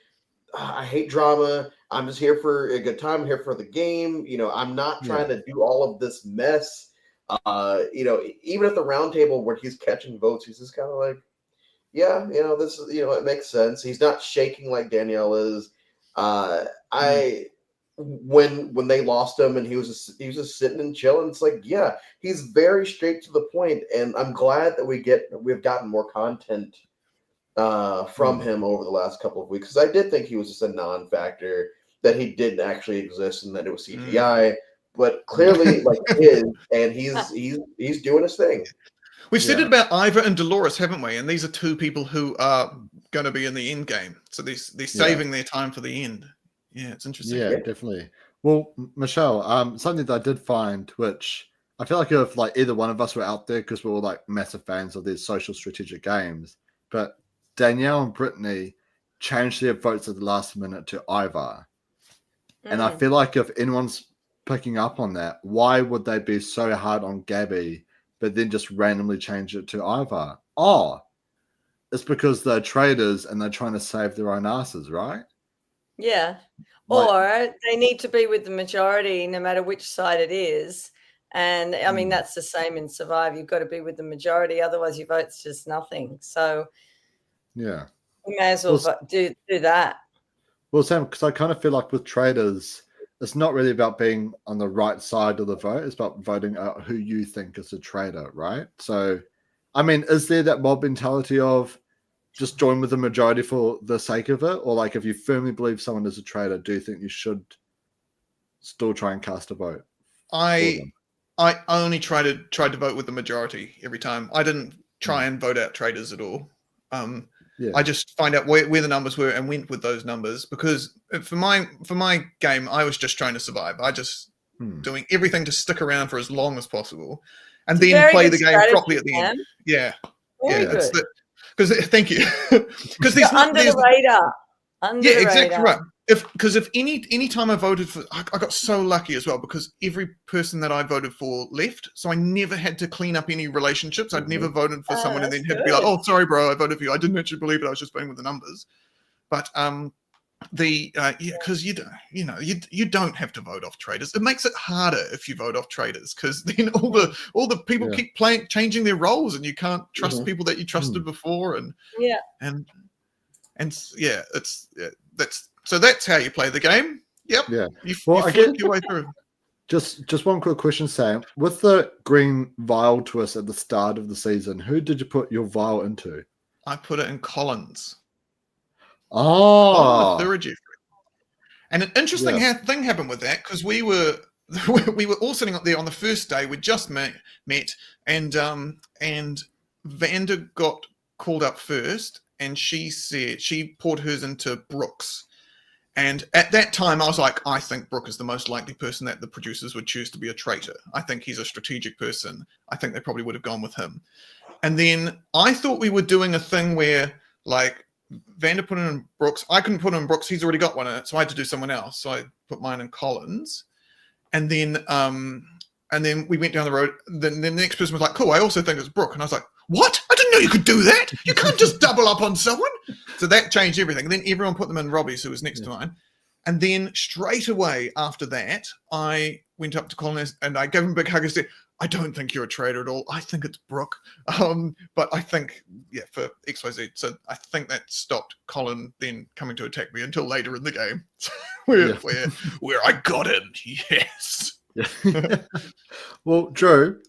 I hate drama. I'm just here for a good time. I'm here for the game. I'm not trying to do all of this mess. Even at the round table where he's catching votes, he's just kind of like, yeah, this is, it makes sense. He's not shaking like Danielle is. When they lost him and he was just sitting and chilling, it's like, yeah, he's very straight to the point, and I'm glad that we've gotten more content from him over the last couple of weeks, because I did think he was just a non-factor, that he didn't actually exist and that it was CGI, but clearly like is, and he's doing his thing. We've said it about Ivar and Dolores, haven't we? And these are 2 people who are going to be in the end game, so they're saving their time for the end. Yeah, it's interesting. Yeah, definitely. Well, Michelle, something that I did find, which I feel like if like either one of us were out there, because we're all like massive fans of these social strategic games, but Danielle and Brittany changed their votes at the last minute to Ivar. And I feel like if anyone's picking up on that, why would they be so hard on Gabby, but then just randomly change it to Ivar? Oh, it's because they're traitors and they're trying to save their own asses, right? Yeah. Like, or they need to be with the majority no matter which side it is. And I mean, that's the same in Survive. You've got to be with the majority, otherwise your vote's just nothing. So yeah, you may as well do that. Well, Sam, because I kind of feel like with Traitors, it's not really about being on the right side of the vote. It's about voting out who you think is a traitor, right? So, I mean, is there that mob mentality of just join with the majority for the sake of it? Or like if you firmly believe someone is a traitor, do you think you should still try and cast a vote? I only tried to vote with the majority every time. I didn't try and vote out traitors at all. I just find out where the numbers were and went with those numbers, because for my game, I was just trying to survive. I just doing everything to stick around for as long as possible, and then play the game properly at the end. Yeah, very good. Because thank you. Because there's under the radar. Yeah, exactly right. Because if any time I voted for, I got so lucky as well, because every person that I voted for left, so I never had to clean up any relationships. I'd never voted for someone and then had to be like, "Oh, sorry, bro, I voted for you. I didn't actually believe it. I was just voting with the numbers." But because you don't have to vote off traitors. It makes it harder if you vote off traitors, because then all the people keep changing their roles, and you can't trust people that you trusted before, and that's how you play the game. Yep. Yeah. You flip your way through. Just one quick question, Sam. With the green vial twist at the start of the season, who did you put your vial into? I put it in Collins. Oh, the third Jeffrey. And an interesting thing happened with that, because we were all sitting up there on the first day. We just met, and Vander got called up first, and she said she poured hers into Brooks. And at that time, I was like, I think Brooke is the most likely person that the producers would choose to be a traitor. I think he's a strategic person. I think they probably would have gone with him. And then I thought we were doing a thing where, like, Vander put in Brooks. I couldn't put in Brooks. He's already got one in it, so I had to do someone else. So I put mine in Collins. And then we went down the road. Then the next person was like, cool, I also think it's Brooke. And I was like, what? I didn't know you could do that. You can't just double up on someone. So that changed everything. And then everyone put them in Robbie's, who was next to mine. And then straight away after that, I went up to Colin and I gave him a big hug and said, I don't think you're a traitor at all. I think it's Brooke. But I think, for XYZ. So I think that stopped Colin then coming to attack me until later in the game. where I got in. Yes. Well, Drew,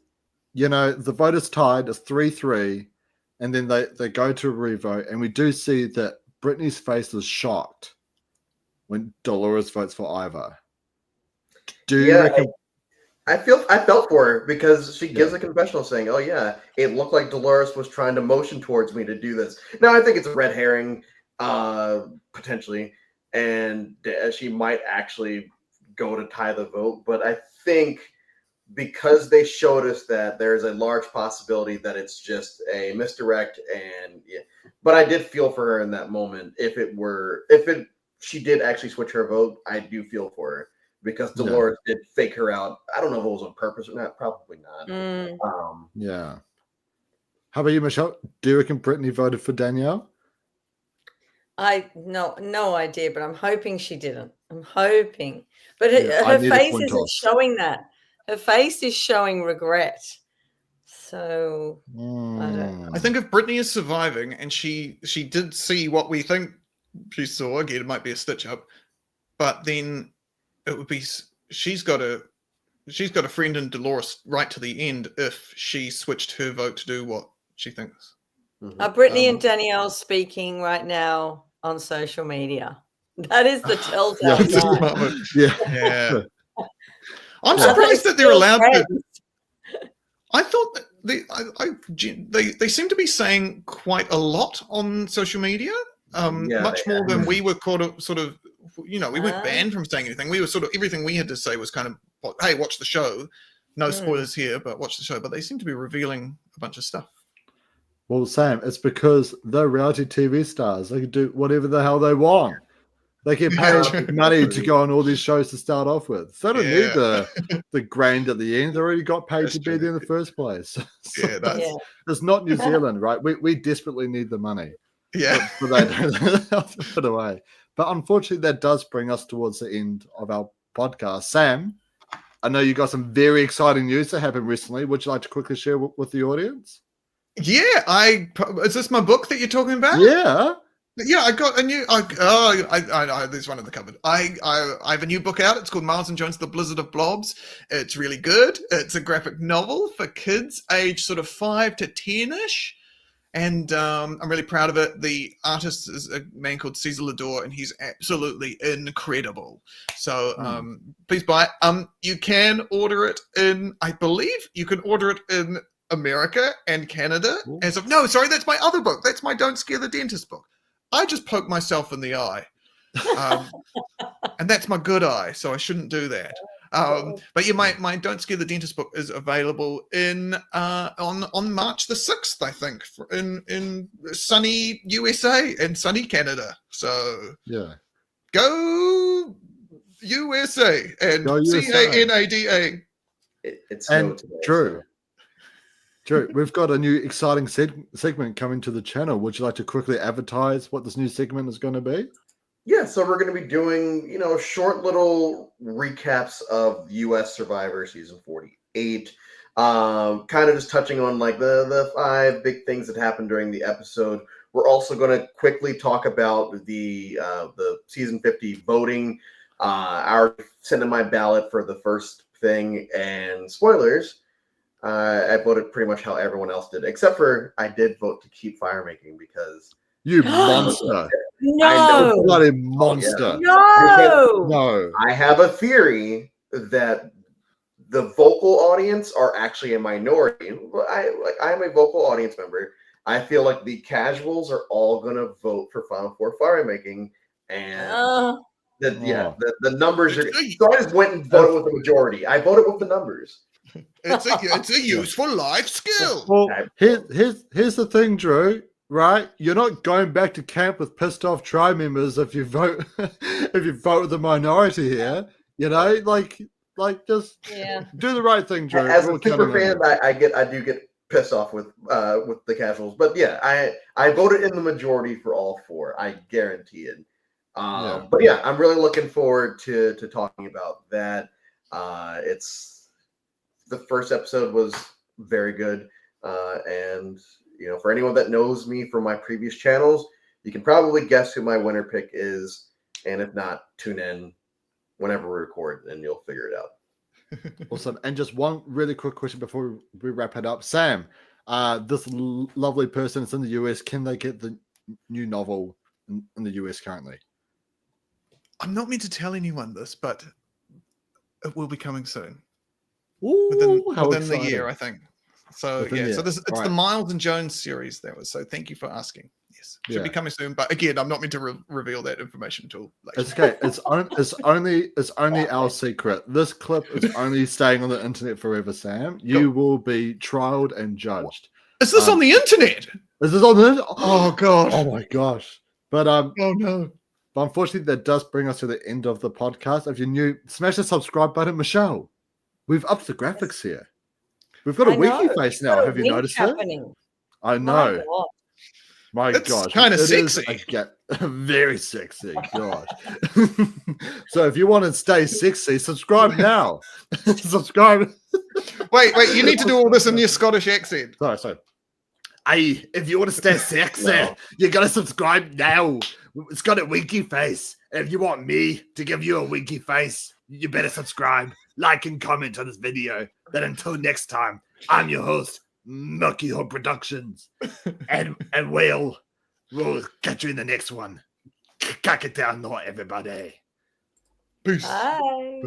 the vote is tied. It's 3-3. And then they go to a revote. And we do see that Brittany's face is shocked when Dolores votes for Ivor. Do you reckon? I felt for her, because she gives a confessional saying, "Oh yeah, it looked like Dolores was trying to motion towards me to do this." Now I think it's a red herring, potentially, and she might actually go to tie the vote. But I think because they showed us that there's a large possibility that it's just a misdirect, but I did feel for her in that moment. She did actually switch her vote, I do feel for her, because Dolores did fake her out. I don't know if it was on purpose or not. Probably not. Yeah. How about you, Michelle? Do you reckon Brittany voted for Danielle? No idea, but I'm hoping she didn't. I'm hoping. But her face isn't showing that. Her face is showing regret. So I don't know. I think if Brittany is surviving and she did see what we think she saw, again, it might be a stitch up, but then it would be she's got a friend in Dolores right to the end if she switched her vote to do what she thinks. Are Brittany and Danielle speaking right now on social media? That is the telltale sign. Yeah. I'm surprised that they're allowed to. I thought that they seem to be saying quite a lot on social media, much more than we were sort of. We weren't banned from saying anything. We were sort of, everything we had to say was kind of, hey, watch the show. No spoilers here, but watch the show. But they seem to be revealing a bunch of stuff. Well, Sam, it's because they're reality TV stars. They can do whatever the hell they want. They get paid money to go on all these shows to start off with. So they don't need the grand at the end. They already got paid to be there in the first place. So it's not New Zealand, right? We desperately need the money. Yeah. But they don't put it away. But unfortunately, that does bring us towards the end of our podcast. Sam, I know you got some very exciting news that happened recently. Would you like to quickly share with the audience? Yeah, is this my book that you're talking about? Yeah. Yeah, I got a new. There's one in the cupboard. I have a new book out. It's called Miles and Jones: The Blizzard of Blobs. It's really good. It's a graphic novel for kids, age sort of 5 to 10ish, and I'm really proud of it. The artist is a man called Cesar Lador, and he's absolutely incredible. So please buy it. You can order it in. I believe you can order it in America and Canada. That's my other book. That's my Don't Scare the Dentist book. I just poked myself in the eye, and that's my good eye, so I shouldn't do that. But yeah, my Don't Scare the Dentist book is available in on March the 6th, I think, in sunny USA and sunny Canada. So yeah, go USA and CANADA. It's and Drew, we've got a new exciting segment coming to the channel. Would you like to quickly advertise what this new segment is going to be? Yeah, so we're going to be doing, short little recaps of U.S. Survivor Season 48. Kind of just touching on like the 5 big things that happened during the episode. We're also going to quickly talk about the Season 50 voting. I sent in my ballot for the first thing, and spoilers. I voted pretty much how everyone else did, except for I did vote to keep fire making because you monster. No, bloody monster. No. I have a theory that the vocal audience are actually a minority. I'm a vocal audience member. I feel like the casuals are all gonna vote for Final Four fire making, and the numbers are. So I just went and voted with the majority. I voted with the numbers. It's a useful life skill. Well, here's the thing, Drew. Right, you're not going back to camp with pissed off tribe members if you vote with the minority here. Just do the right thing, Drew. As a super fan, I do get pissed off with the casuals, but yeah, I voted in the majority for all 4. I guarantee it. But yeah, I'm really looking forward to talking about that. It's the first episode was very good, and for anyone that knows me from my previous channels, you can probably guess who my winner pick is, and if not, tune in whenever we record, and you'll figure it out. Awesome. And just one really quick question before we wrap it up, Sam. This lovely person is in the US. Can they get the new novel in the US currently? I'm not meant to tell anyone this, but it will be coming soon. Ooh, within the year, I think. So it's the Miles and Jones series that was. So thank you for asking. Yes, should be coming soon. But again, I'm not meant to reveal that information until later. It's okay. It's only our secret. This clip is only staying on the internet forever, Sam. You will be trialed and judged. Is this on the internet? Is this on the internet? Oh god. Oh my gosh. But oh no. But unfortunately, that does bring us to the end of the podcast. If you're new, smash the subscribe button, Michelle. We've upped the graphics here. We've got a wiki face now. Have you noticed it? I know. My gosh. Kind of sexy. Very sexy. Gosh. So if you want to stay sexy, subscribe now. Subscribe. Wait. You need to do all this in your Scottish accent. Sorry. Hey, if you want to stay sexy, you got to subscribe now. It's got a winky face. If you want me to give you a winky face, you better subscribe, like, and comment on this video. Then until next time, I'm your host, Mucky Productions. and we'll catch you in the next one. Cack it down, not everybody. Peace. Bye.